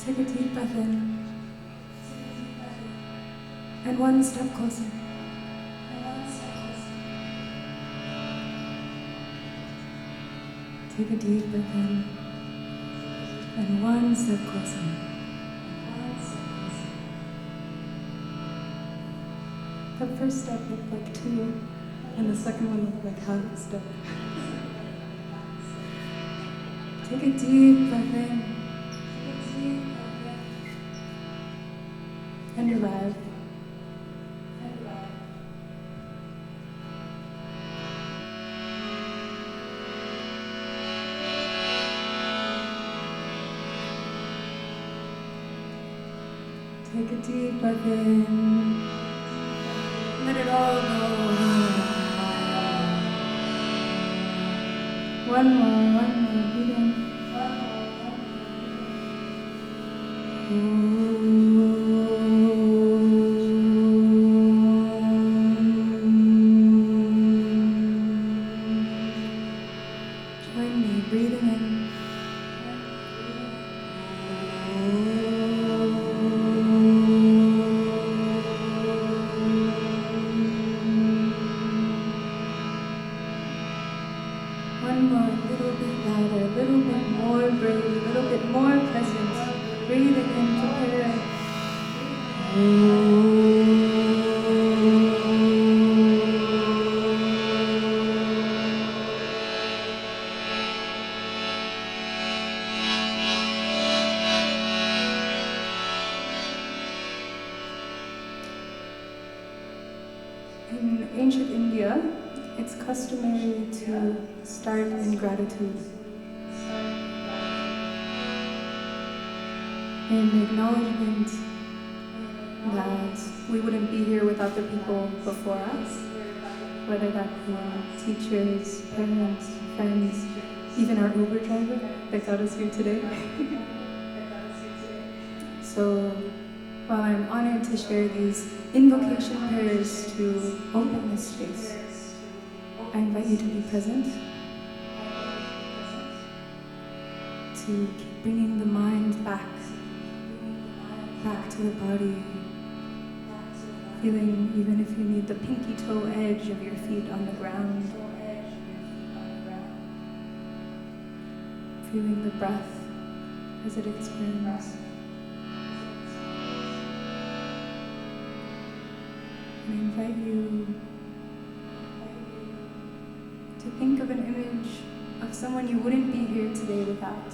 Take a deep breath in. And one step closer. Take a deep breath in. And one step closer. The first step looked like 2, and the second one looked like half a step. Take a deep breath in. And you're live. Take a deep breath in. Let it all go. One more, breathe in. Join me, breathing in. One more, a little bit louder, a little bit more brave, a little bit more present. Breathing in, prepare. In ancient India, it's customary to start in gratitude, in acknowledgement that we wouldn't be here without the people before us, whether that be teachers, parents, friends, even our Uber driver that got us here today. So while I'm honored to share these invocation prayers to open this space, I invite you to be present, to keep bringing the mind back to the body, feeling even if you need the pinky toe edge of your feet on the ground, feeling the breath as it expands. I invite you to think of an image of someone you wouldn't be here today without.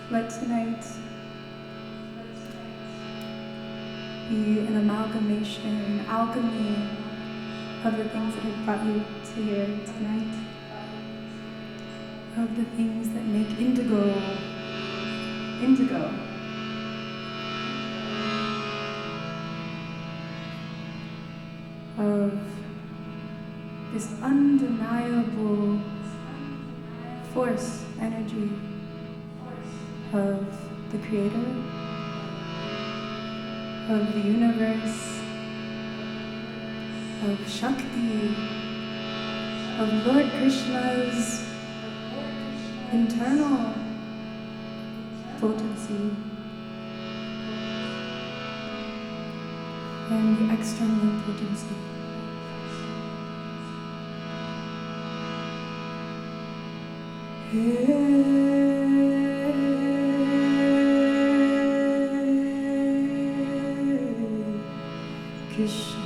Let tonight be an amalgamation, an alchemy of the things that have brought you to here tonight, of the things that make indigo, indigo. Of this undeniable force, energy of the Creator, of the universe, of Shakti, of Lord Krishna's internal potency and the external potency. Krishna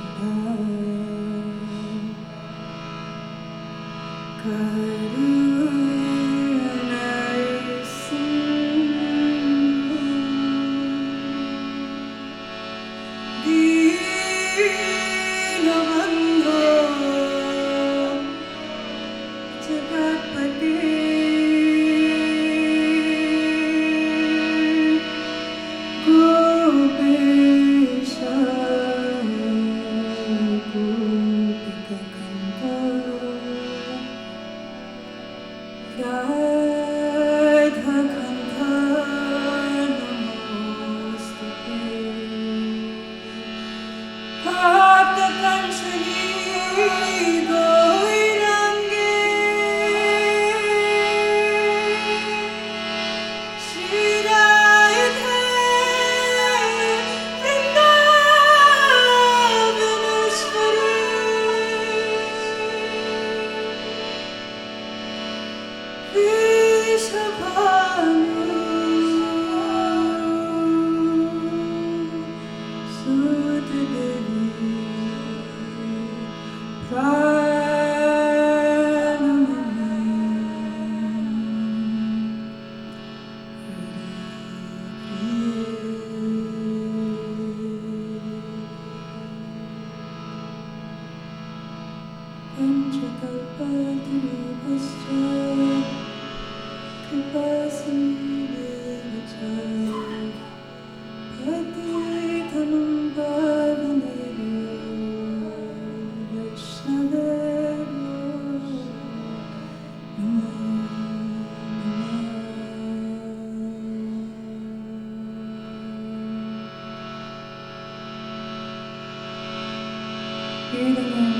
Breathing in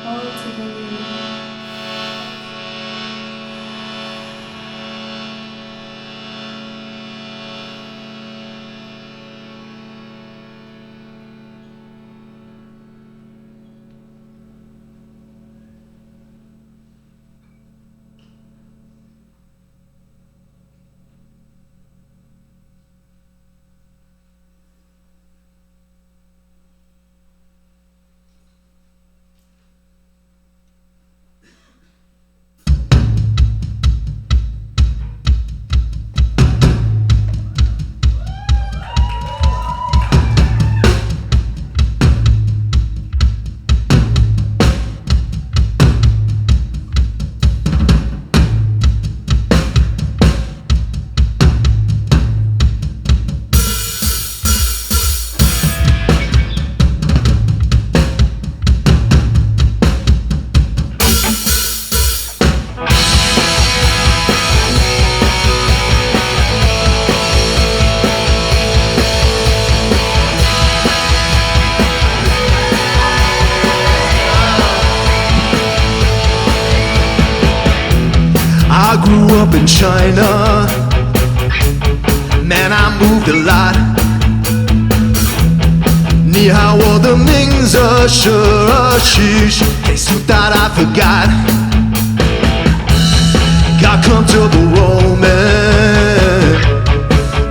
all together. I grew up in China, man, I moved a lot. 你好，我的名字是ShiShi, case you thought I forgot. Got comfortable roaming,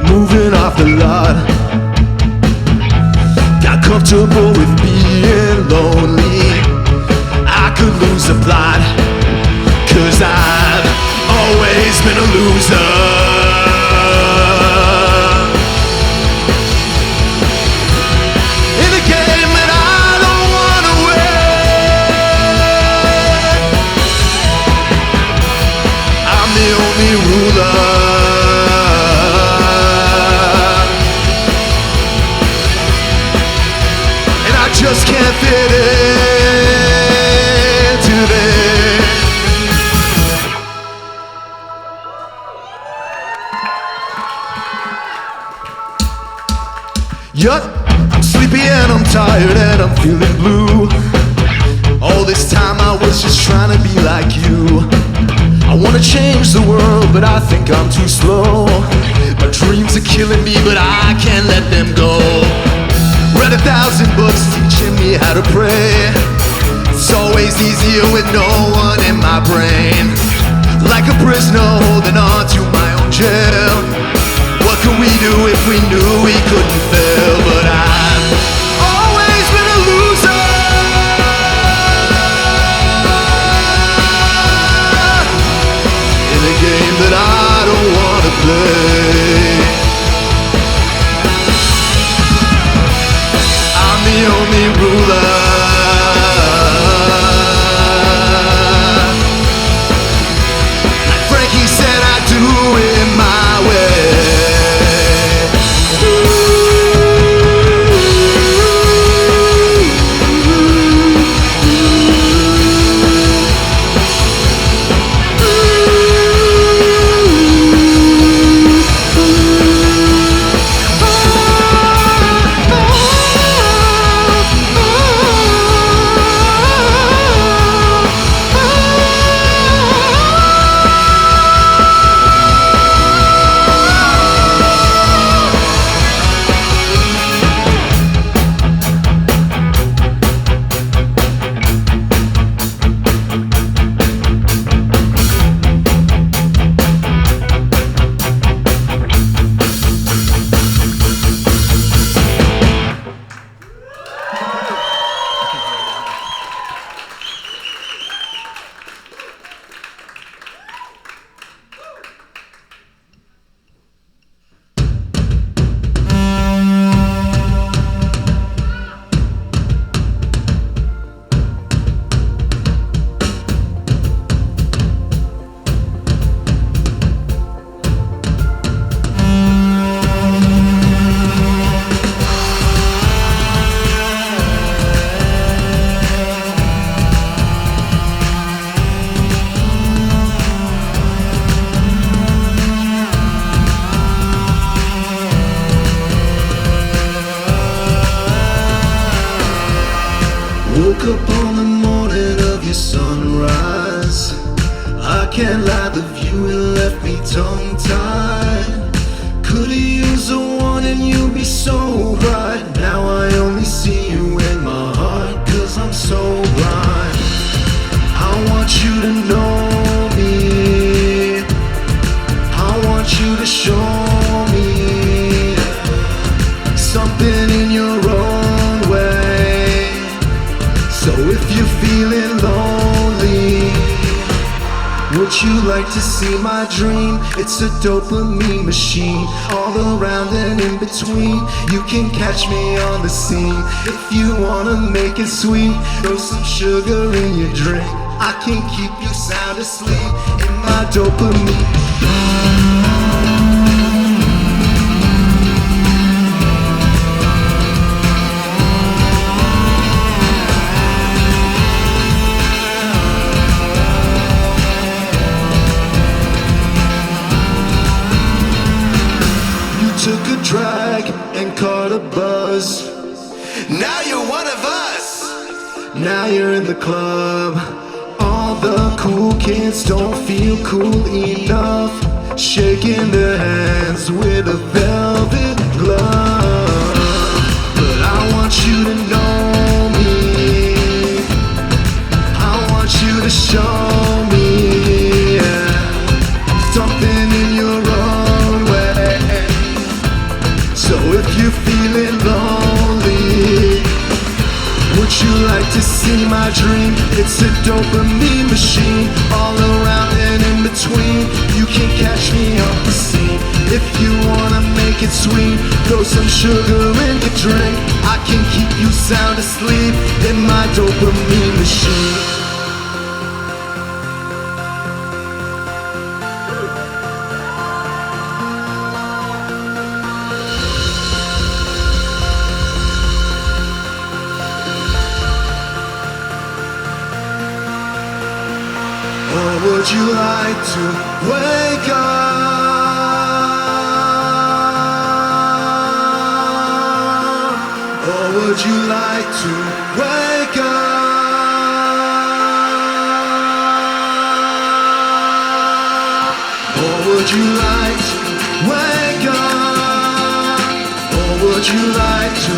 moving off the lot. Got comfortable with being lonely, I could lose the plot. 'Cause I've always been a loser. In a game that I don't wanna win, I'm the only ruler. And I just can't fit into this. Yup, I'm sleepy and I'm tired and I'm feeling blue. All this time I was just trying to be like you. I wanna change the world, but I think I'm too slow. My dreams are killing me, but I can't let them go. Read 1,000 books teaching me how to pray. It's always easier with no one in my brain. Like a prisoner holding on to my own jail. What could we do if we knew we couldn't fail? But I've always been a loser in a game that I don't wanna play. I'm the only ruler. Like Frankie said, I do it my way. Woke up on the morning of your sunrise. I can't lie, the view had left me tongue-tied. Could've used a warning, you'd be so bright. Now I only see you in my heart, 'cause I'm so blind. I want you to know me. I want you to show me something in your own way. So if you're feeling lonely, would you like to see my dream? It's a dopamine machine, all around and in between. You can catch me on the scene. If you wanna make it sweet, throw some sugar in your drink. I can keep you sound asleep in my dopamine. Took a drag and caught a buzz. Now you're one of us. Now you're in the club. All the cool kids don't feel cool enough, shaking their hands with a velvet glove. But I want you to know me. I want you to show me something in your own way. So if you're feeling lonely, would you like to see my dream? It's a dopamine machine, all around and in between. You can catch me on the scene. If you wanna make it sweet, throw some sugar in your drink. I can keep you sound asleep in my dopamine machine. Or would you like to wake up? Or would you like to wake up? would you like to wake up? Or would you like to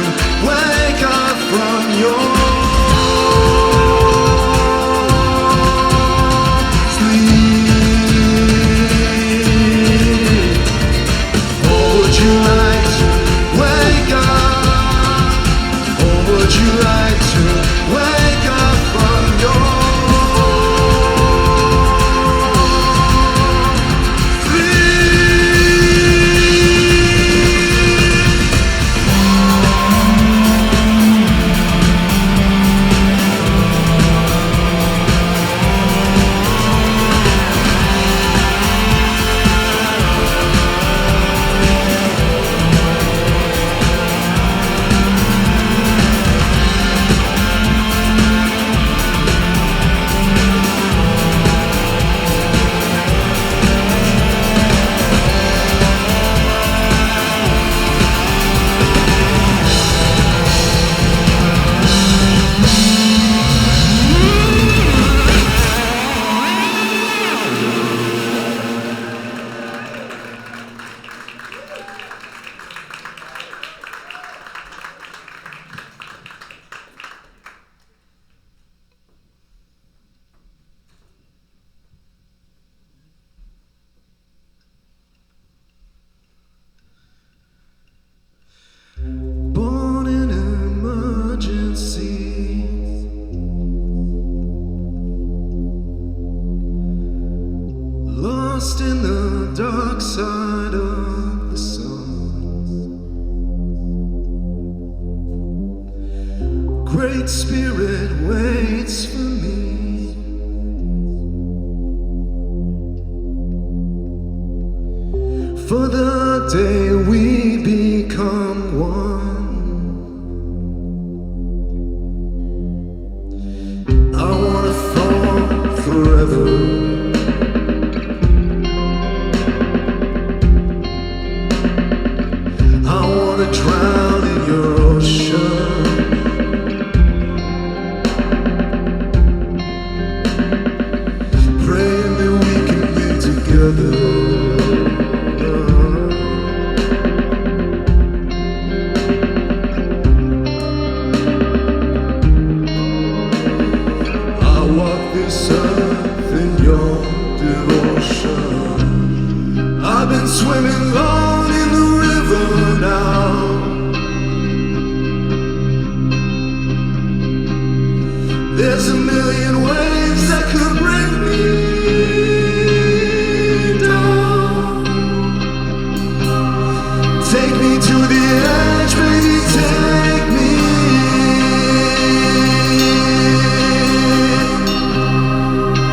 wake up from your sleep? Or would you like to wake up? Or would you like to wake up from your born in emergency, lost in the dark side of the sun. Great Spirit waits for me, for the day we become one. I wanna fall forever. I wanna drown in your ocean. Praying that we can be together. This earth in your devotion. I've been swimming long in the river now. There's a million waves that could bring me down. Take me to the edge, baby, take me.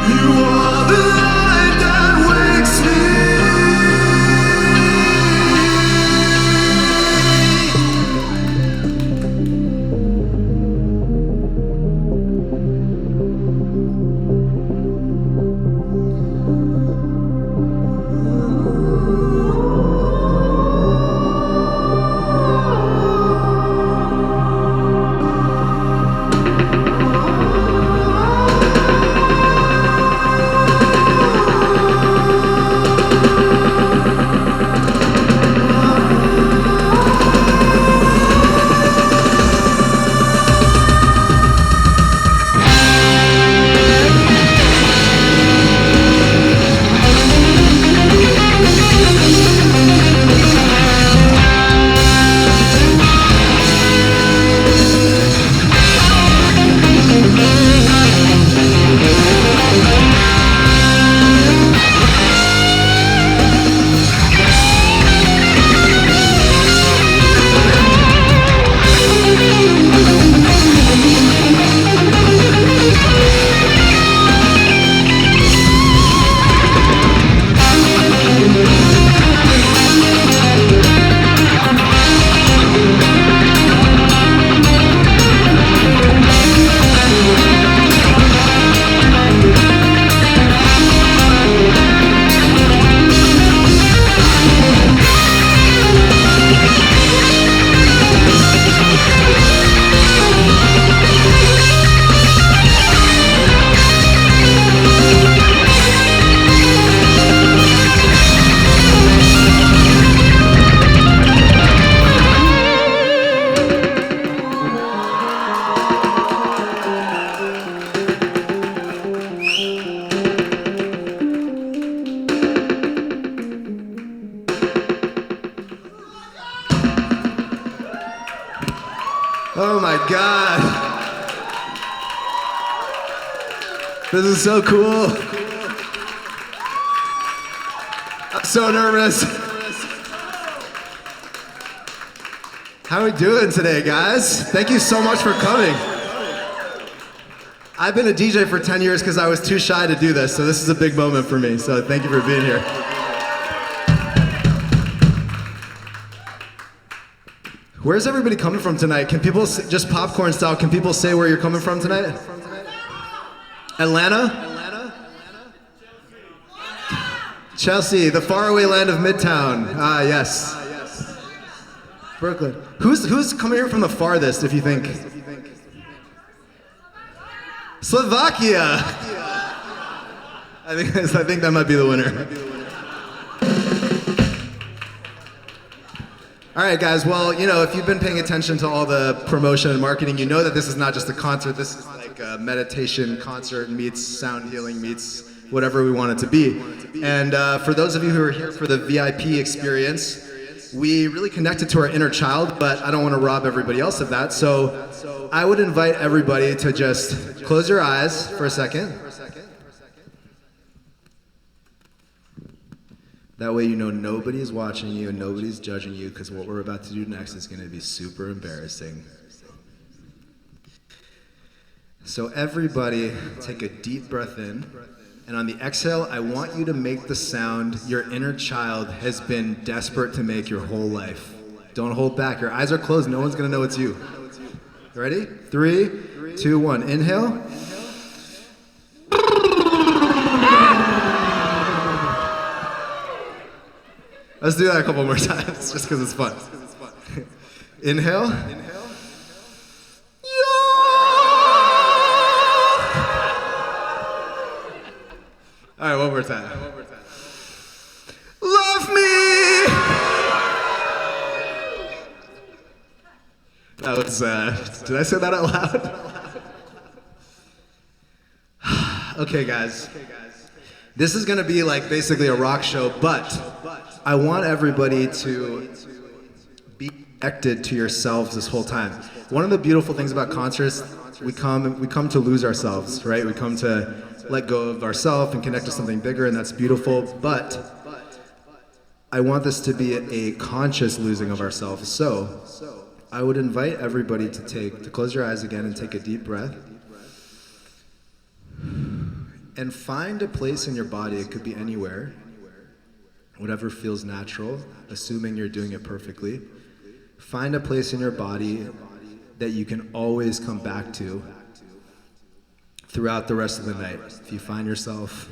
You are the light that wakes me. Oh my God. This is so cool. I'm so nervous. How are we doing today, guys? Thank you so much for coming. I've been a DJ for 10 years because I was too shy to do this, so this is a big moment for me, so thank you for being here. Where's everybody coming from tonight? Can people, just popcorn style, can people say where you're coming from tonight? Atlanta? Chelsea, the faraway land of Midtown. Ah, yes. Brooklyn. Who's coming here from the farthest, if you think? Slovakia! I think that might be the winner. All right, guys, well, you know, if you've been paying attention to all the promotion and marketing, you know that this is not just a concert, this is like a meditation concert meets sound healing meets whatever we want it to be. And for those of you who are here for the VIP experience, we really connected to our inner child, but I don't want to rob everybody else of that, so I would invite everybody to just close your eyes for a second. That way you know nobody's watching you and nobody's judging you, because what we're about to do next is going to be super embarrassing. So everybody take a deep breath in, and on the exhale, I want you to make the sound your inner child has been desperate to make your whole life. Don't hold back. Your eyes are closed. No one's going to know it's you. Ready? 3, 2, 1. Inhale. Let's do that a couple more times, just because it's fun. Inhale. All right, one more time. Love me! That was, did I say that out loud? Okay, guys. This is gonna be like basically a rock show, but I want everybody to be connected to yourselves this whole time. One of the beautiful things about concerts, we come to lose ourselves, right? We come to let go of ourselves and connect to something bigger, and that's beautiful, but I want this to be a conscious losing of ourselves. So I would invite everybody to close your eyes again and take a deep breath. And find a place in your body, it could be anywhere, whatever feels natural, assuming you're doing it perfectly. Find a place in your body that you can always come back to throughout the rest of the night. If you find yourself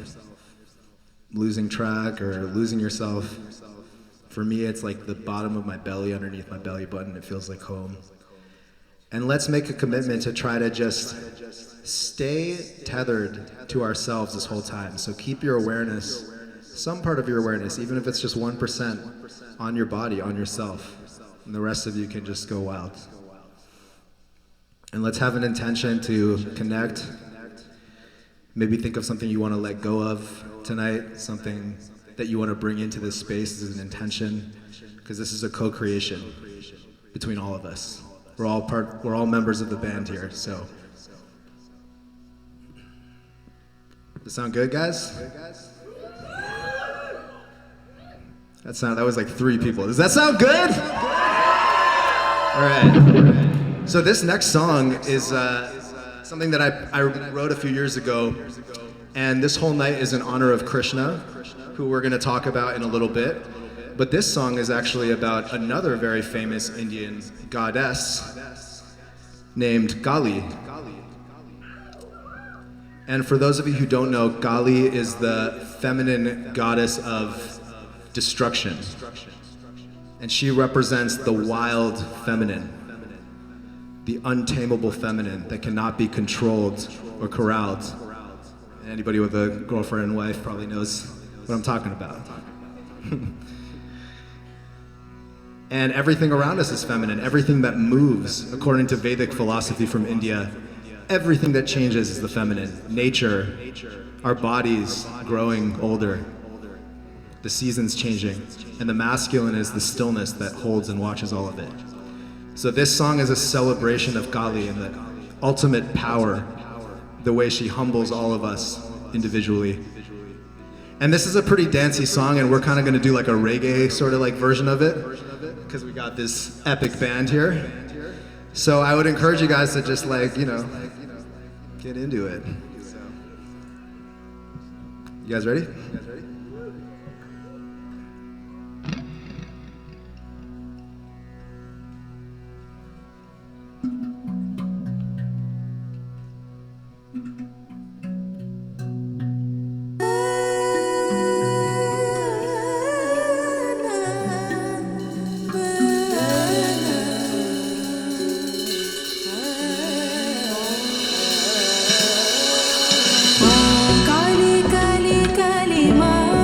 losing track or losing yourself, for me it's like the bottom of my belly, underneath my belly button, it feels like home. And let's make a commitment to try to just stay tethered to ourselves this whole time. So keep your awareness, some part of your awareness, even if it's just 1%, on your body, on yourself. And the rest of you can just go wild. And let's have an intention to connect. Maybe think of something you want to let go of tonight, something that you want to bring into this space as an intention, because this is a co-creation between all of us. We're all members of the band here, so. Does that sound good, guys? That was like 3 people. Does that sound good? All right. So this next song is something that I wrote a few years ago, and this whole night is in honor of Krishna, who we're going to talk about in a little bit. But this song is actually about another very famous Indian goddess named Kali. And for those of you who don't know, Kali is the feminine goddess of destruction. And she represents the wild feminine, the untamable feminine that cannot be controlled or corralled. Anybody with a girlfriend and wife probably knows what I'm talking about. And everything around us is feminine. Everything that moves, according to Vedic philosophy from India, everything that changes is the feminine. Nature, our bodies growing older, the seasons changing, and the masculine is the stillness that holds and watches all of it. So this song is a celebration of Kali and the ultimate power, the way she humbles all of us individually. And this is a pretty dancey song, and we're kind of going to do like a reggae sort of like version of it, because we got this epic band here. So I would encourage you guys to just like, you know, get into it. You guys ready? Kali Kali Kali Ma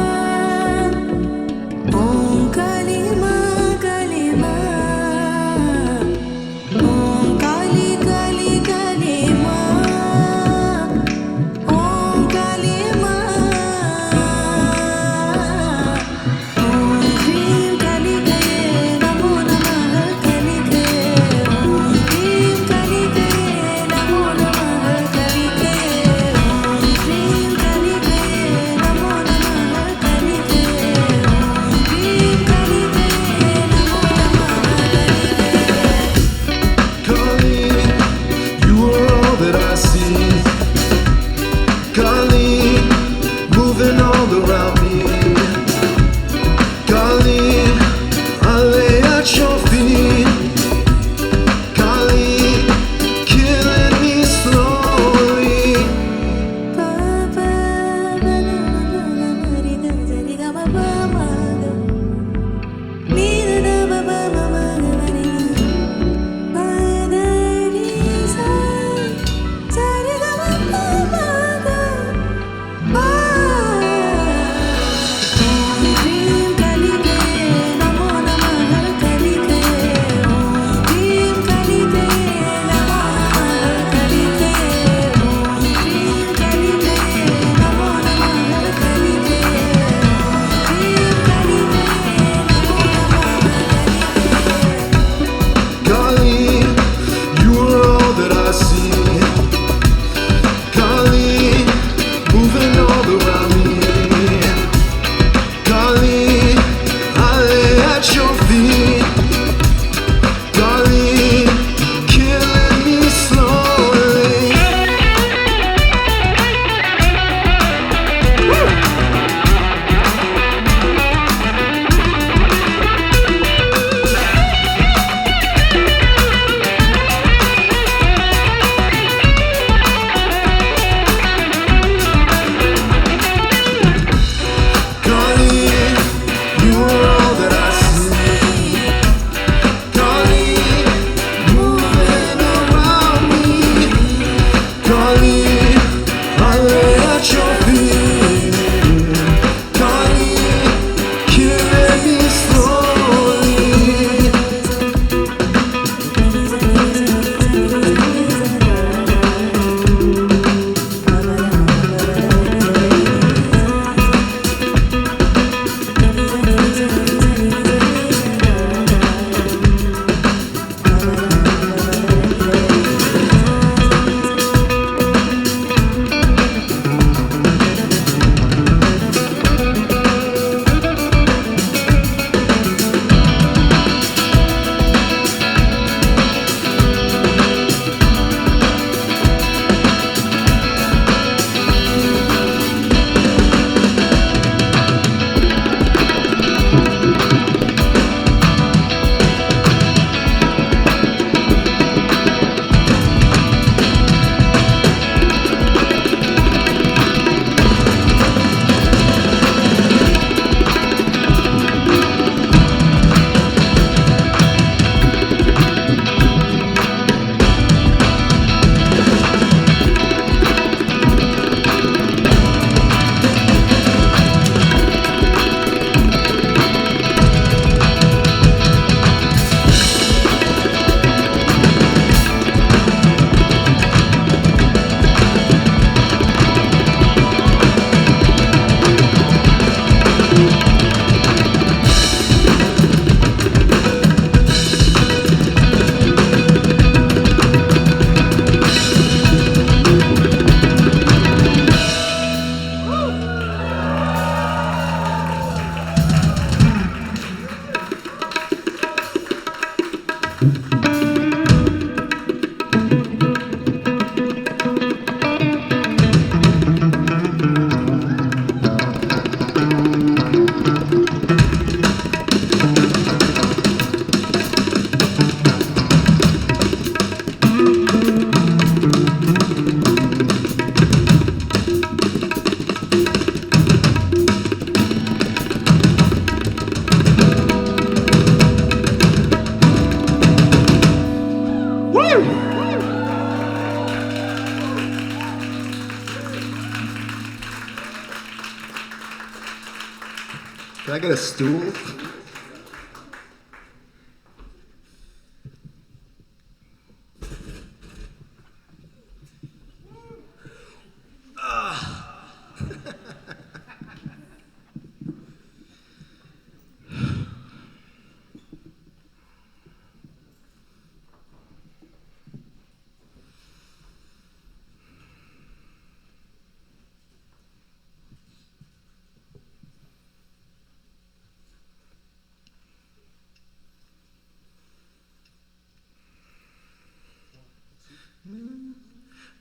Can I get a stool?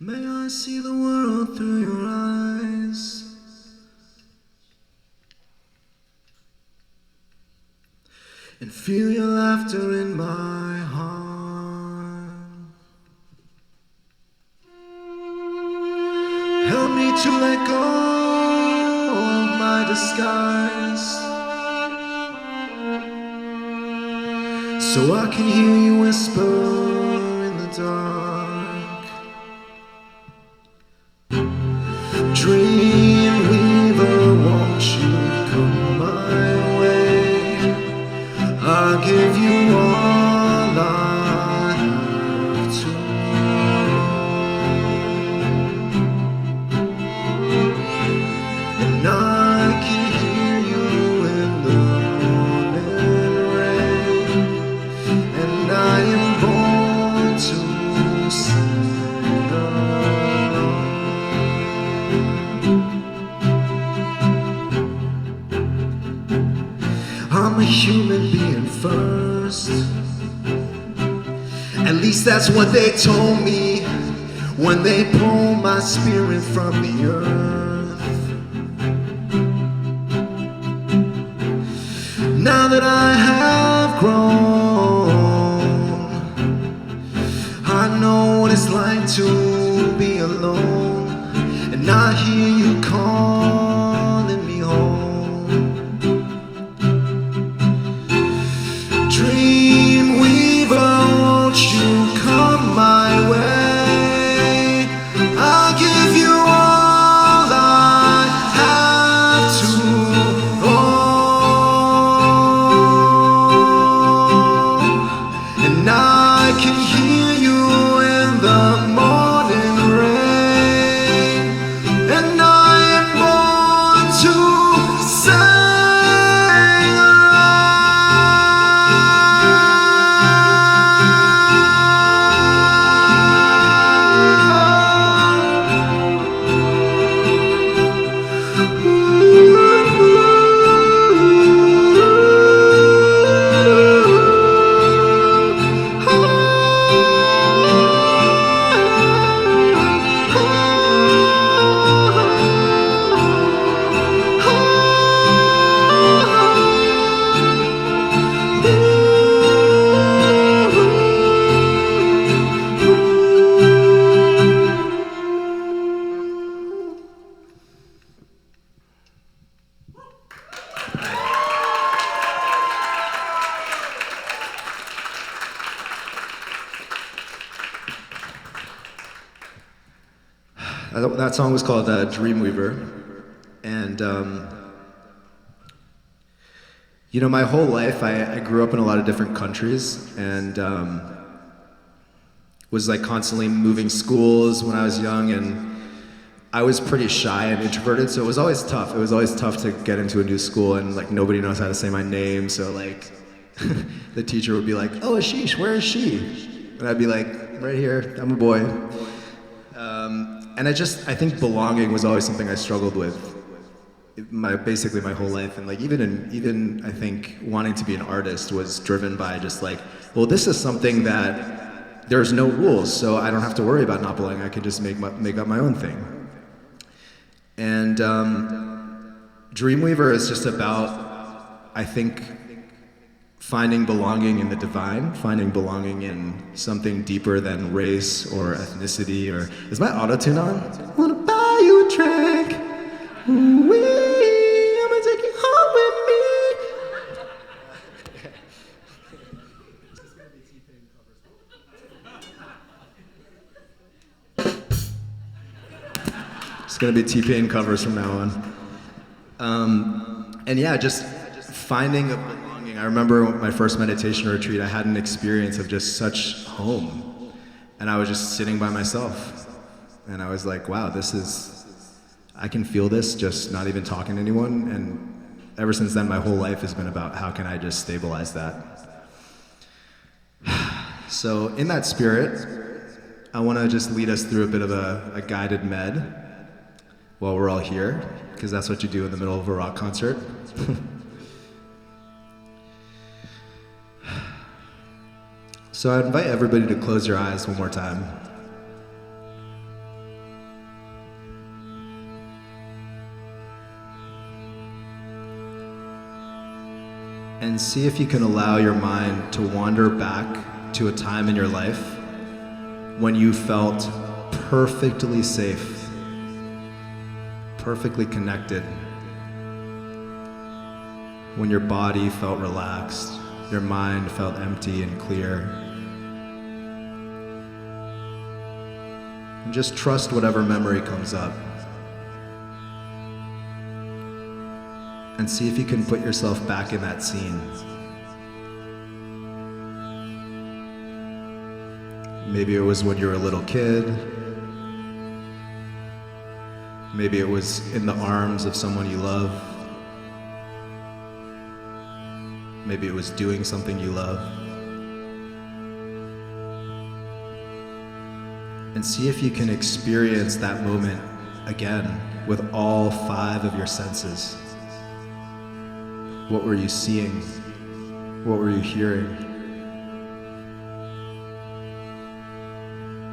May I see the world through your eyes, and feel your laughter in my heart. Help me to let go of my disguise, so I can hear you whisper in the dark. Dream weaver, won't you come my way? I'll give you all I have to. And I can hear you in the morning rain, and I am born to sing along. I'm a human being first. At least that's what they told me when they pulled my spirit from the earth. Now that I have grown, I know what it's like to be alone, and I hear you calling me home. Dream weaver, won't you come my way? I'll give you all I have to own, and I can hear you in the morning rain, and I am born to sing. That song was called Dreamweaver, and you know, my whole life I grew up in a lot of different countries, and was like constantly moving schools when I was young, and I was pretty shy and introverted, so it was always tough. It was always tough to get into a new school, and like nobody knows how to say my name, so like the teacher would be like, "Oh, Ashish, where is she?" And I'd be like, "Right here, I'm a boy." And I think belonging was always something I struggled with basically my whole life. And like even I think wanting to be an artist was driven by just like, well, this is something that there's no rules, so I don't have to worry about not belonging. I can just make up my own thing. And Dreamweaver is just about, I think, finding belonging in the divine, finding belonging in something deeper than race or ethnicity. Or is my auto-tune on? I wanna buy you a drink. Ooh-wee, I'm gonna take you home with me. It's gonna be T-Pain covers from now on. And yeah, just finding a belonging. I remember my first meditation retreat, I had an experience of just such home. And I was just sitting by myself. And I was like, wow, I can feel this just not even talking to anyone. And ever since then, my whole life has been about how can I just stabilize that. So in that spirit, I want to just lead us through a bit of a guided med while we're all here, because that's what you do in the middle of a rock concert. So I invite everybody to close your eyes one more time. And see if you can allow your mind to wander back to a time in your life when you felt perfectly safe, perfectly connected, when your body felt relaxed, your mind felt empty and clear. And just trust whatever memory comes up. And see if you can put yourself back in that scene. Maybe it was when you were a little kid. Maybe it was in the arms of someone you love. Maybe it was doing something you love. And see if you can experience that moment again with all 5 of your senses. What were you seeing? What were you hearing?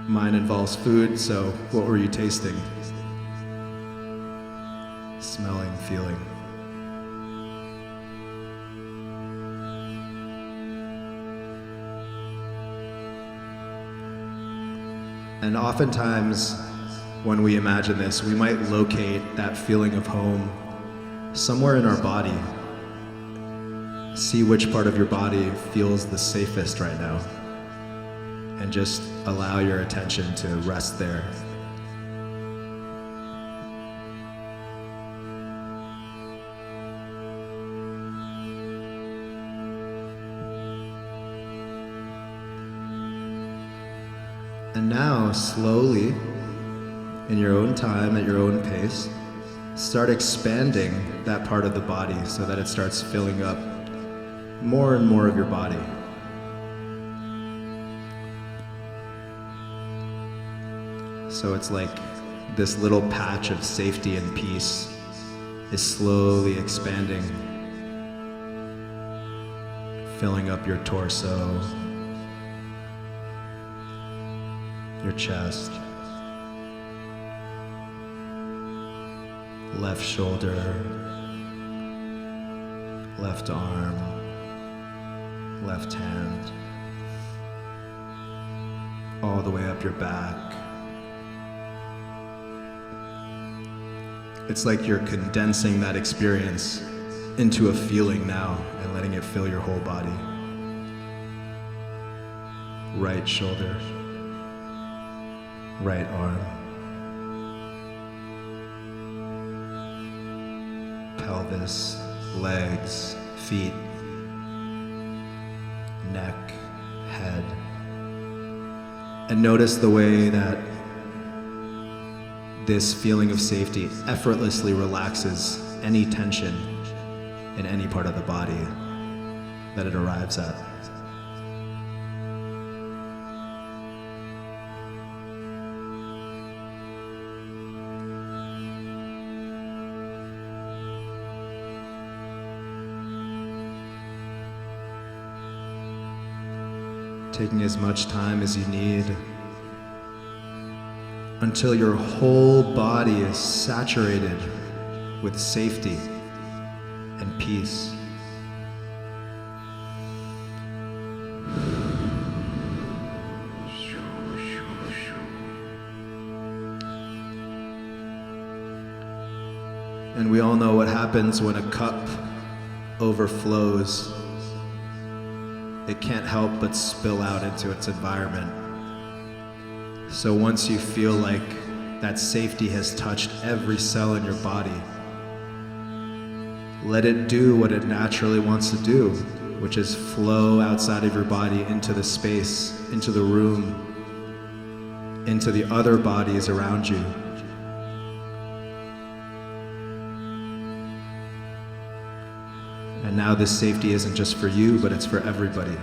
Mine involves food, so what were you tasting? Smelling, feeling. And oftentimes, when we imagine this, we might locate that feeling of home somewhere in our body. See which part of your body feels the safest right now, and just allow your attention to rest there. And now, slowly, in your own time, at your own pace, start expanding that part of the body so that it starts filling up more and more of your body. So it's like this little patch of safety and peace is slowly expanding, filling up your torso, your chest, left shoulder, left arm, left hand, all the way up your back. It's like you're condensing that experience into a feeling now and letting it fill your whole body. Right shoulder, right arm, pelvis, legs, feet, neck, head. And notice the way that this feeling of safety effortlessly relaxes any tension in any part of the body that it arrives at. Taking as much time as you need until your whole body is saturated with safety and peace. And we all know what happens when a cup overflows. It can't help but spill out into its environment. So once you feel like that safety has touched every cell in your body, Let it do what it naturally wants to do, which is flow outside of your body into the space, into the room, into the other bodies around you. And now this safety isn't just for you, but it's for everybody.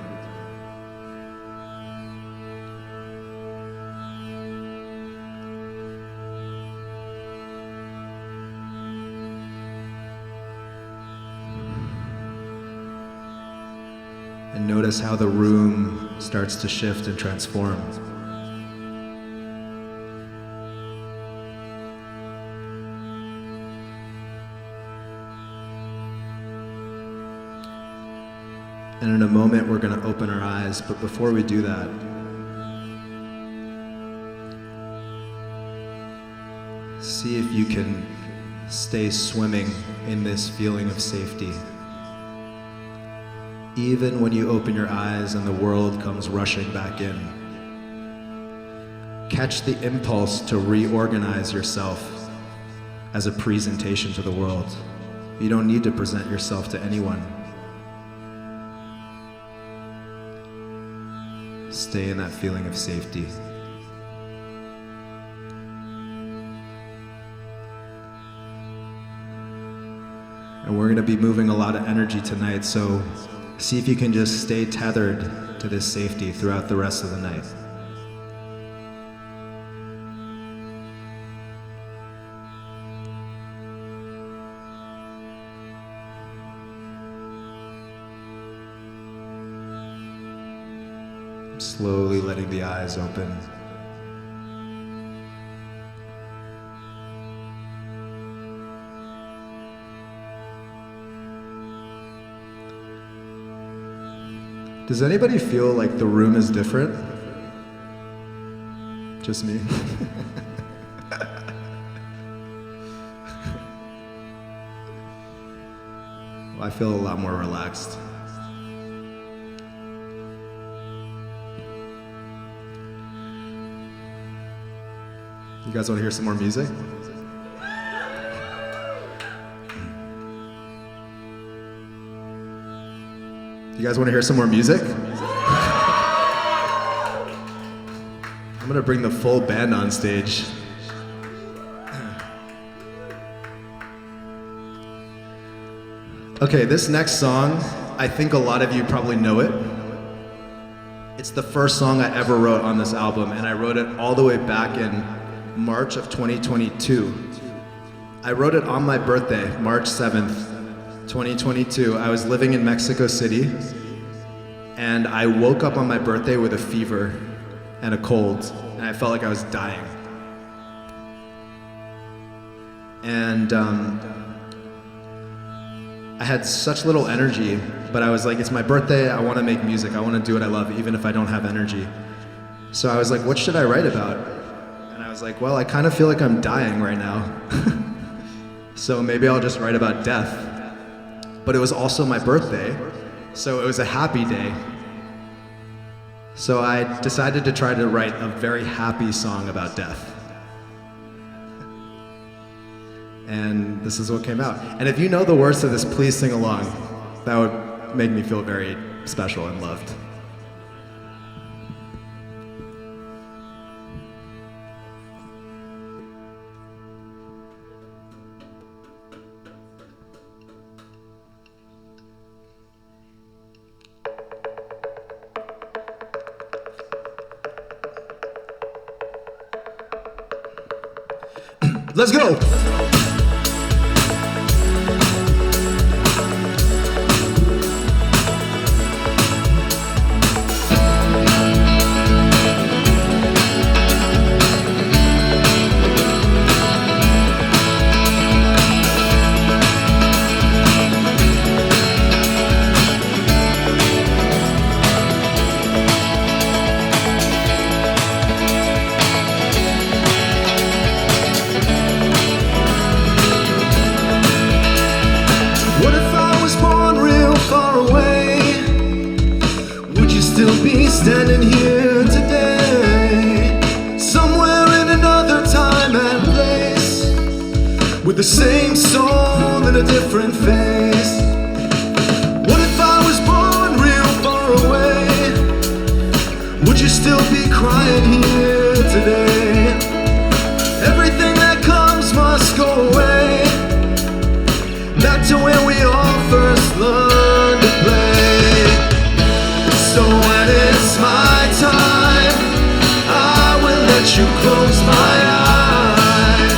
And notice how the room starts to shift and transform. And in a moment, we're going to open our eyes, but before we do that, see if you can stay swimming in this feeling of safety. Even when you open your eyes and the world comes rushing back in. Catch the impulse to reorganize yourself as a presentation to the world. You don't need to present yourself to anyone. Stay in that feeling of safety. And we're going to be moving a lot of energy tonight, so see if you can just stay tethered to this safety throughout the rest of the night. Slowly letting the eyes open. Does anybody feel like the room is different? Just me? Well, I feel a lot more relaxed. You guys want to hear some more music? You guys want to hear some more music? I'm gonna bring the full band on stage. Okay, this next song, I think a lot of you probably know it. It's the first song I ever wrote on this album, and I wrote it all the way back in March of 2022. I wrote it on my birthday, March 7th, 2022. I was living in Mexico City, and I woke up on my birthday with a fever and a cold, and I felt like I was dying. And I had such little energy, but I was like, it's my birthday, I want to make music, I want to do what I love, even if I don't have energy. So I was like, what should I write about? And I was like, well, I kind of feel like I'm dying right now. So maybe I'll just write about death. But it was also my birthday, so it was a happy day. So I decided to try to write a very happy song about death. And this is what came out. And if you know the words to this, please sing along. That would make me feel very special and loved. Let's go! Standing here today, somewhere in another time and place, with the same soul in a different face. dying here today. Everything that comes must go away, back to where we all first learned to play. So when it's my time, I will let you close my eyes.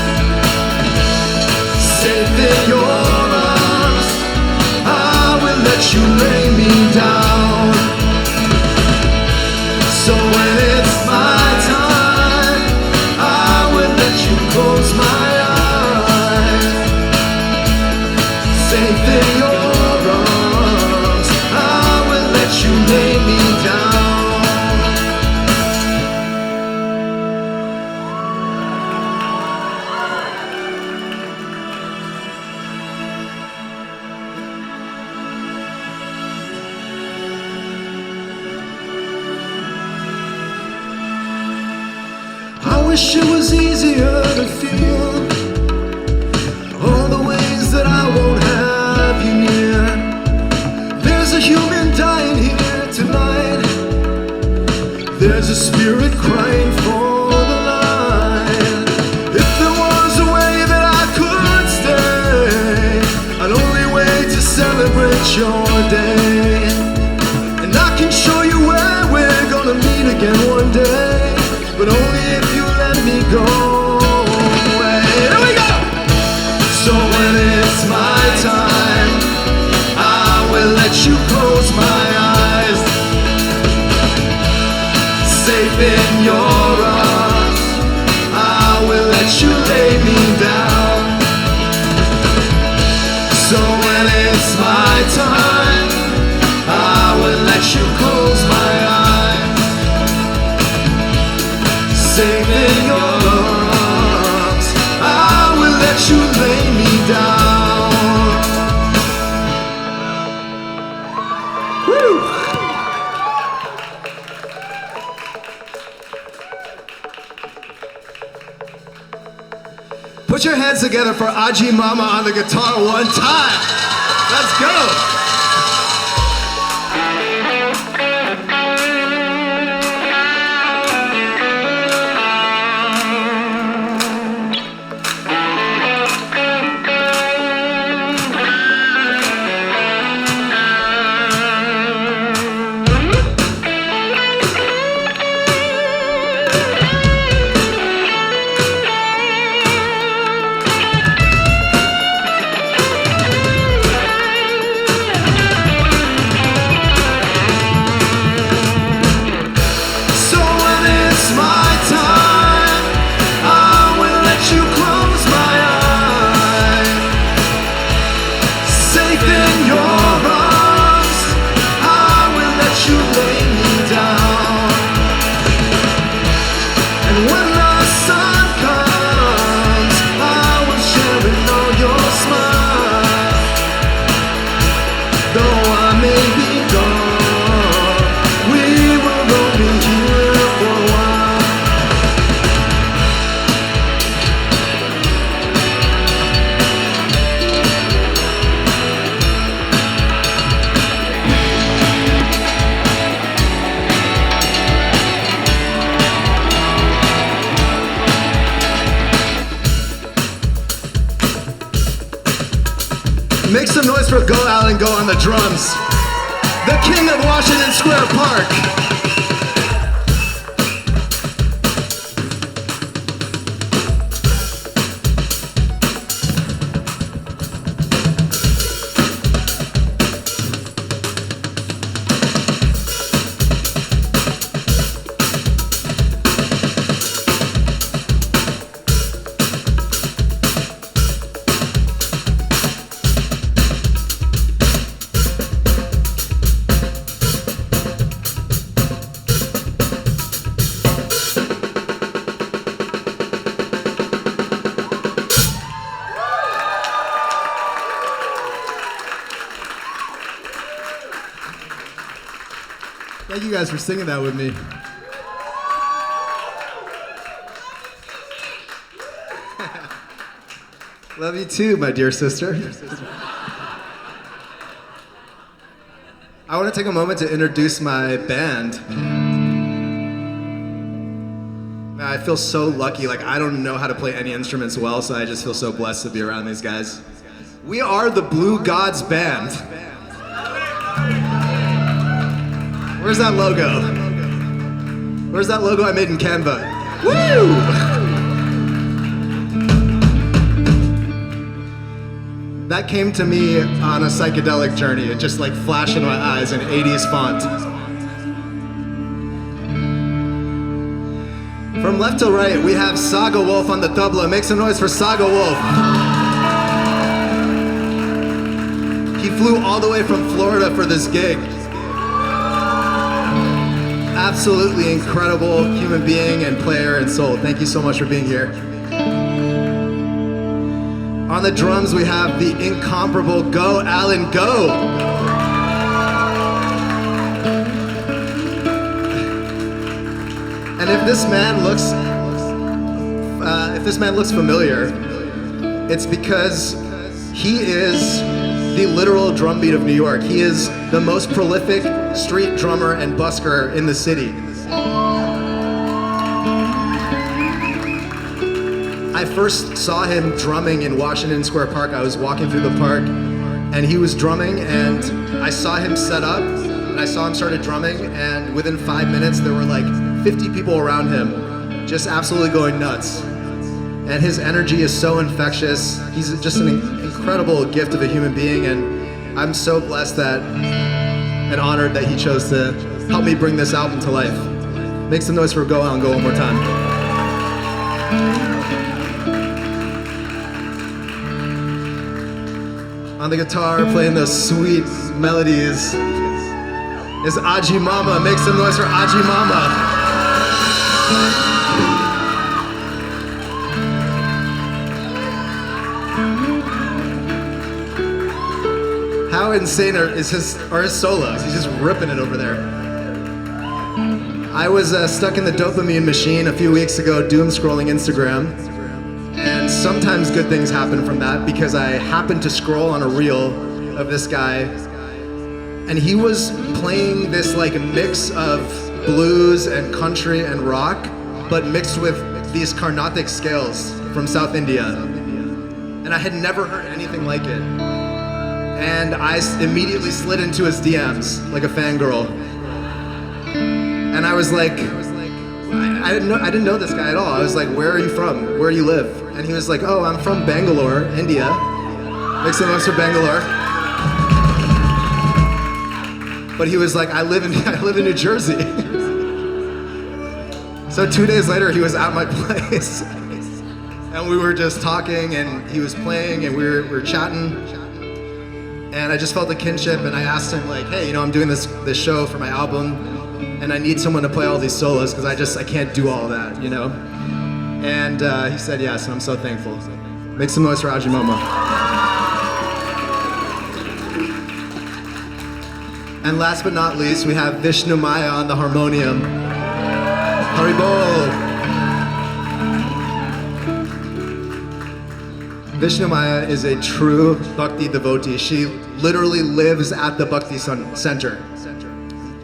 Safe in your arms, I will let you lay me down. So when it's my time, I will let you close my eyes. Safe in your arms, I will let you lay me down. I wish it was easier to feel all the ways that I won't have you near. There's a human dying here tonight. There's a spirit crying for the light. If there was a way that I could stay, I'd only wait to celebrate your day. And I can show you where we're gonna meet again one day, but only if you let me go away. Here we go! So when it's my time, I will let you close my eyes. Safe in your arms, I will let you lay me down. So when it's my time, I will let you close my eyes. Safe in your arms, I will let you lay me down. Woo! Put your hands together for Aji Mama on the guitar one time. Let's go. Make some noise for Go Alan Go on the drums. The king of Washington Square Park. Thank you guys for singing that with me. Love you too, my dear sister. I want to take a moment to introduce my band. feel so lucky. Like, I don't know how to play any instruments well, so I just feel so blessed to be around these guys. We are the Blue Gods Band. Where's that logo? Where's that logo I made in Canva? Woo! That came to me on a psychedelic journey. It just like flashed in my eyes in 80s font. From left to right, we have Saga Wolf on the tabla. Make some noise for Saga Wolf. He flew all the way from Florida for this gig. Absolutely incredible human being and player and soul. Thank you so much for being here. On the drums, we have the incomparable Go Alan Go. And if this man looks familiar, it's because he is the literal drumbeat of New York. He is the most prolific street drummer and busker in the city. I first saw him drumming in Washington Square Park. I was walking through the park and he was drumming, and I saw him set up and I saw him started drumming, and within 5 minutes there were like 50 people around him just absolutely going nuts. And his energy is so infectious. He's just an incredible gift of a human being, and I'm so blessed that and honored that he chose to help me bring this album to life. Make some noise for Go Alan Go one more time. On the guitar, playing those sweet melodies, is Aji Mama. Make some noise for Aji Mama. How insane are his solos? He's just ripping it over there. I was stuck in the dopamine machine a few weeks ago, doom scrolling Instagram. And sometimes good things happen from that, because I happened to scroll on a reel of this guy, and he was playing this like mix of blues and country and rock, but mixed with these Carnatic scales from South India. And I had never heard anything like it. And I immediately slid into his DMs like a fangirl. And I was like, I didn't know this guy at all. I was like, where are you from? Where do you live? And he was like, oh, I'm from Bangalore, India. Make some noise for Bangalore. But he was like, I live in New Jersey. So 2 days later, he was at my place. And we were just talking, and he was playing, and we were chatting. And I just felt a kinship, and I asked him like, hey, I'm doing this show for my album, and I need someone to play all these solos because I can't do all of that, And he said yes, and I'm so thankful. Make some noise for Aji Mama. And last but not least, we have Vishnu Maya on the harmonium. Haribol. Vishnu Maya is a true Bhakti devotee. She literally lives at the Bhakti Center.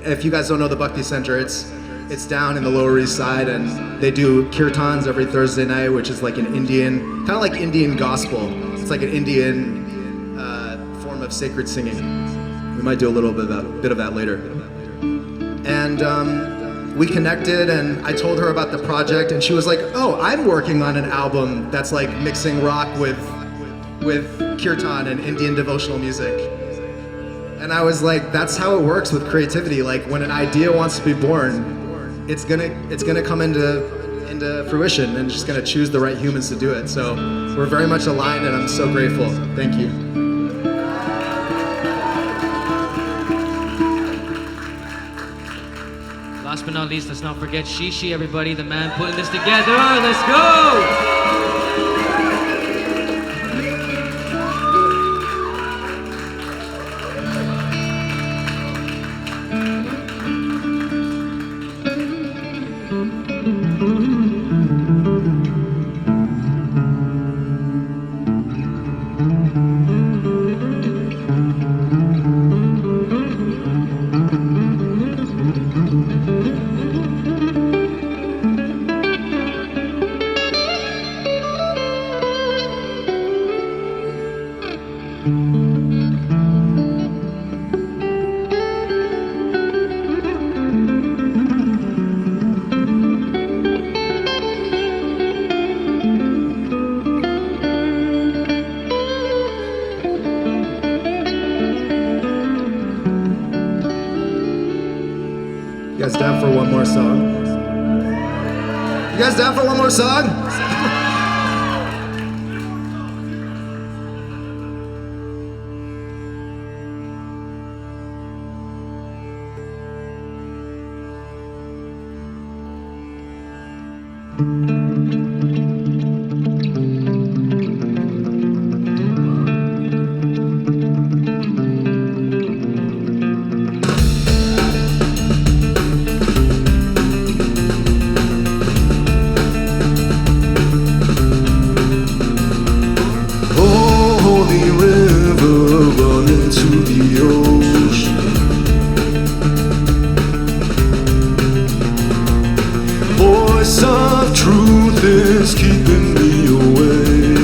If you guys don't know the Bhakti Center, it's down in the Lower East Side, and they do kirtans every Thursday night, which is like an Indian, kind of like Indian gospel. It's like an Indian form of sacred singing. We might do a little bit of that later. And we connected, and I told her about the project, and she was like, oh, I'm working on an album that's like mixing rock with kirtan and Indian devotional music. And I was like, that's how it works with creativity. Like when an idea wants to be born, it's gonna come into fruition, and just gonna choose the right humans to do it. So we're very much aligned, and I'm so grateful. Thank you. Last but not least, let's not forget ShiShi, everybody, the man putting this together. Let's go! down for one more song? You guys down for one more song? Of truth is keeping me away.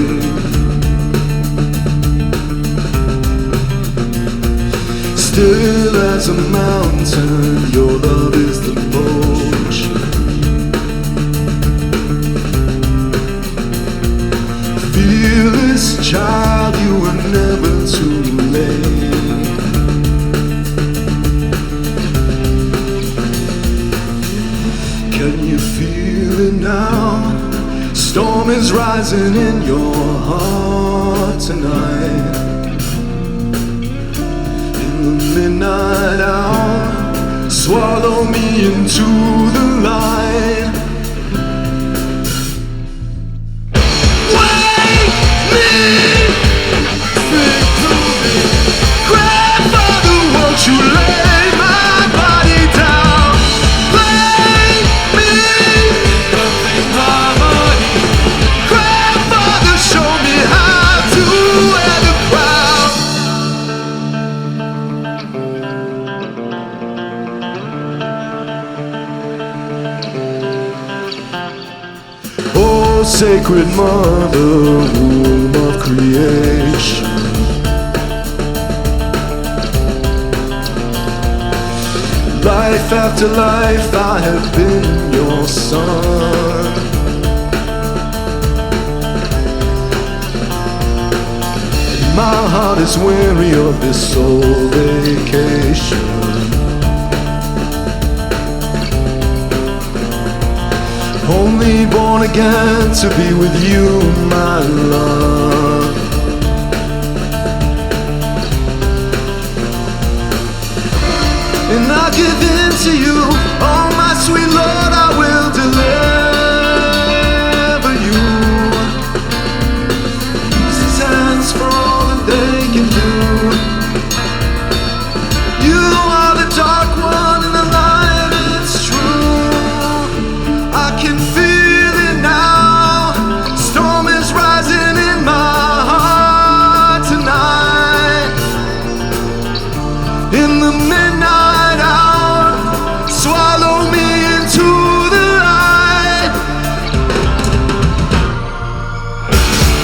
Still as a mountain, your love is the ocean. Fearless child, you were never too late. Can you feel it now? Storm is rising in your heart tonight. In the midnight hour, swallow me into the light. Wake me, speak to me. Grandfather, won't you lay my body down? Play me perfect harmony. Grandfather, show me how to wear the crown. Oh, sacred mother, womb of creation. Life after life, I have been your son. And my heart is weary of this soul vacation. Only born again to be with you, my love. And I'll give in to you, oh my sweet Lord, I will deliver you. Use His hands for all that they can do. You are the dark one and the light, it's true. I can feel it now, storm is rising in my heart tonight. In the midnight hour, swallow me into the light.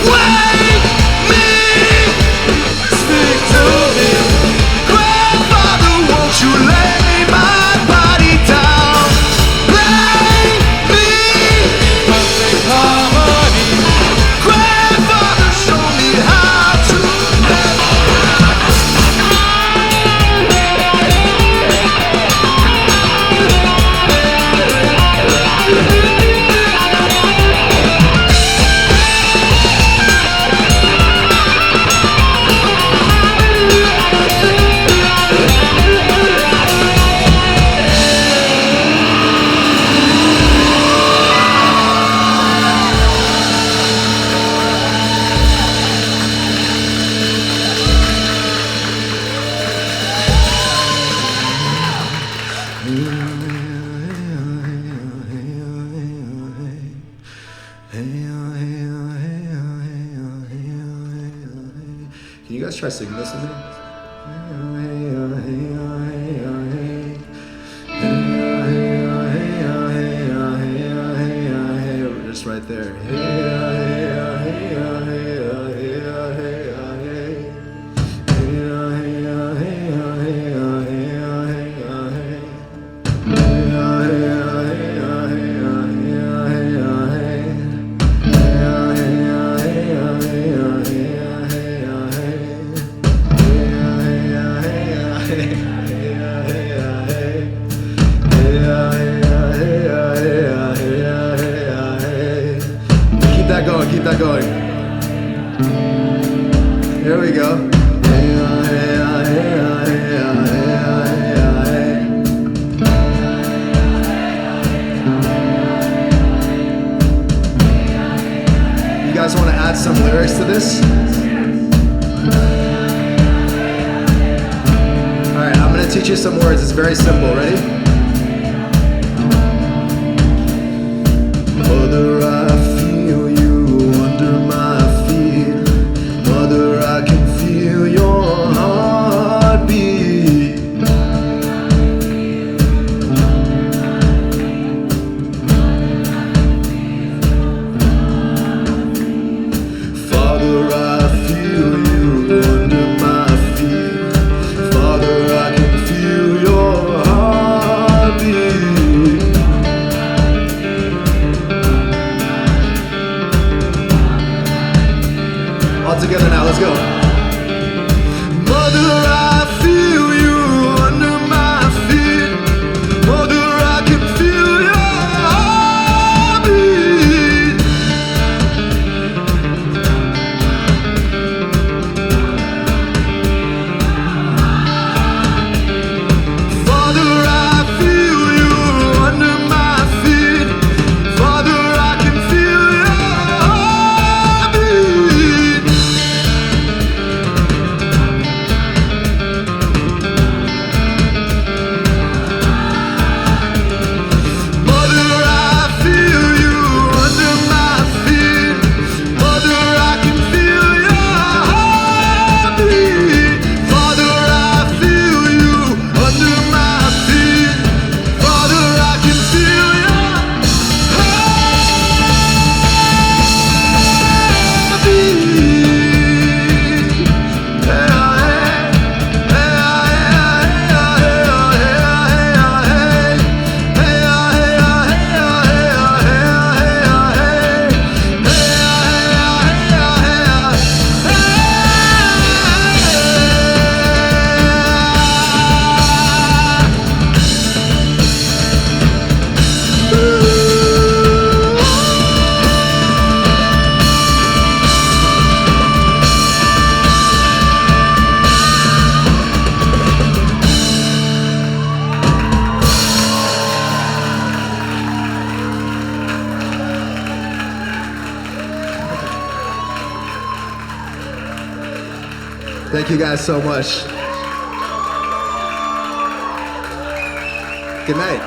Wake me, speak to me. Grandfather, won't you lay my body down? Play me perfect harmony. Grandfather, show me how to live. Can you guys try singing this with me? Just right there. keep that going. Here we go. You guys want to add some lyrics to this? Alright, I'm going to teach you some words. It's very simple. Ready? Mother, I feel you under my feet. Mother, I can feel your heartbeat. Father, I feel you under my feet. Father, I can feel your heartbeat. All together now, let's go. Mother, I feel you under my feet. Mother, I can feel your heartbeat. Father, I feel you under my feet. Father, I can feel your heartbeat. Mother, I feel you under my feet. Mother, I can feel your heartbeat. Father, I feel you under my feet. Father, I can feel your Thank you guys so much. Good night.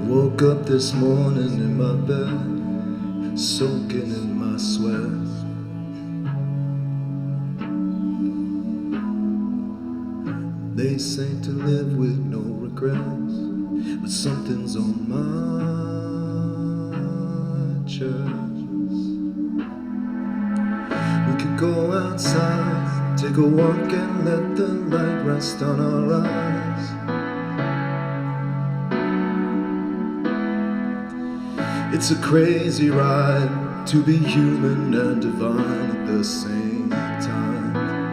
Woke up this morning in my bed, soaking in my sweat. They say to live with no regrets, but something's on my chest. We could go outside, take a walk and let the light rest on our eyes. It's a crazy ride to be human and divine at the same time.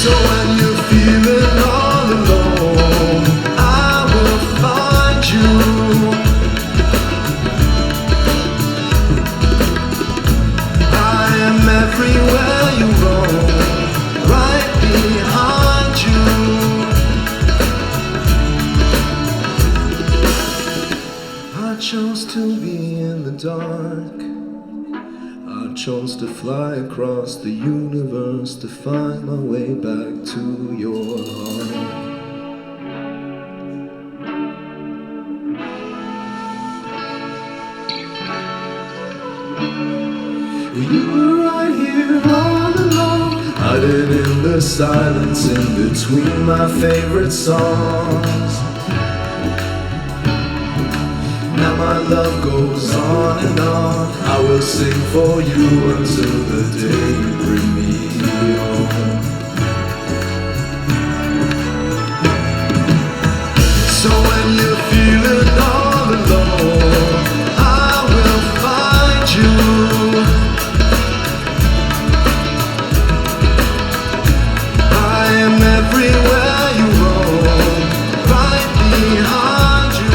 So when you're feeling all alone, I will find you. I am everywhere you roam, right behind you. I chose to be in the dark. I chose to fly across the universe to find my way back to your heart. You were right here all along, hiding in the silence in between my favorite songs. Now my love goes on and on. I will sing for you until the day you bring me home. So when you're feeling all alone, I will find you. I am everywhere you roam, right behind you.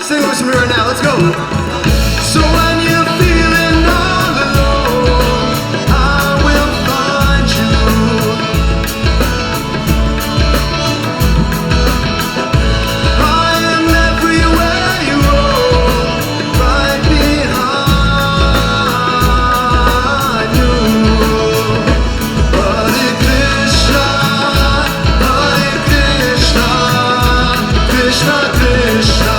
Sing with me right now, let's go. So when you're feeling all alone, I will find you. I am everywhere you roam, right behind you. Hare Krishna, Krishna Krishna.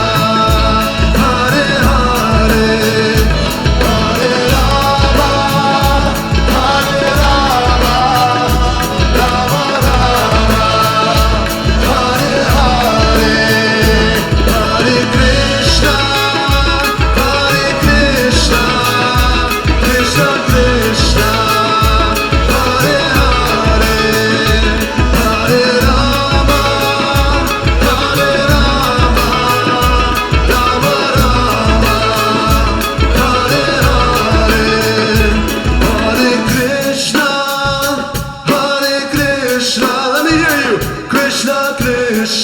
Krishna Krishna,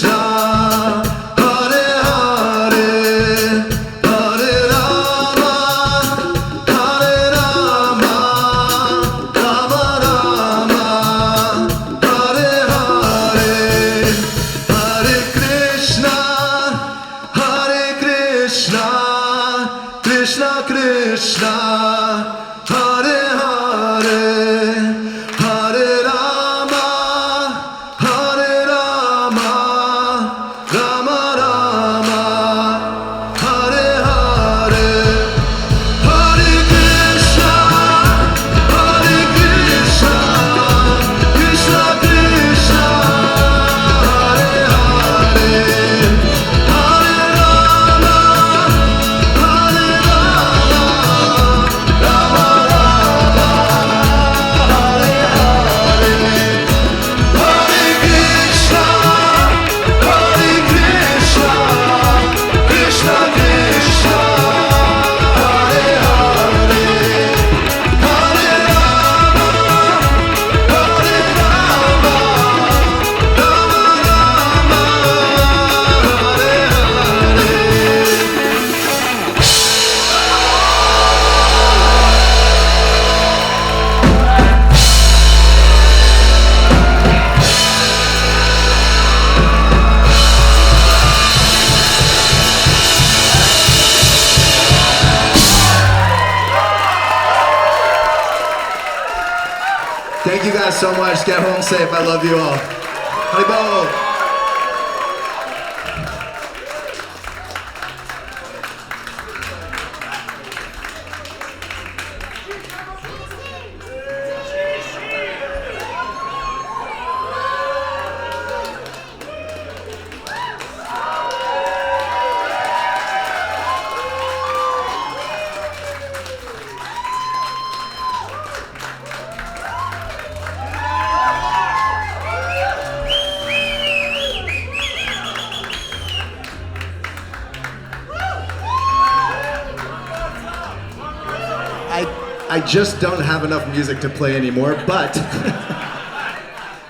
Hare Hare, Hare Rama, Hare Rama, Rama Rama, Hare Hare, Hare Krishna, Krishna Krishna, Hare Hare, Hare Rama. Rama guys so much. Get home safe. I love you all. Haribo. I just don't have enough music to play anymore, but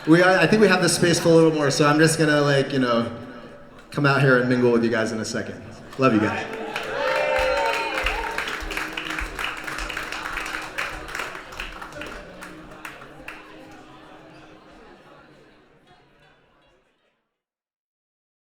I think we have the space for a little more, so I'm just gonna come out here and mingle with you guys in a second. Love you guys.